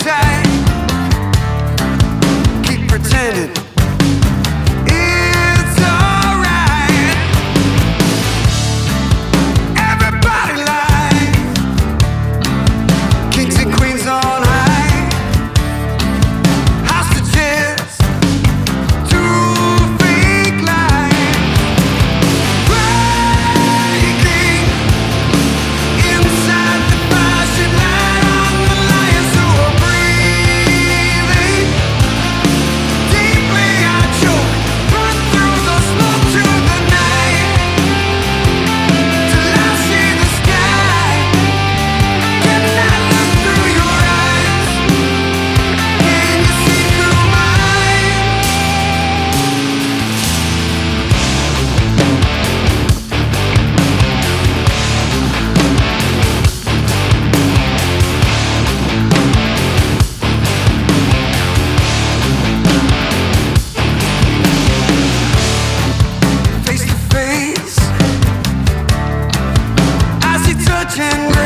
tight. Keep pretending it's alright. Everybody lies. Kings and queens on high. Hostages to fake life. Breaking inside the flashing light on the lions who are breathing deeply. I choke, run through the smoke to the night till I see the sky. Can I look through your eyes? Can you see through mine? Face to face, I see touching.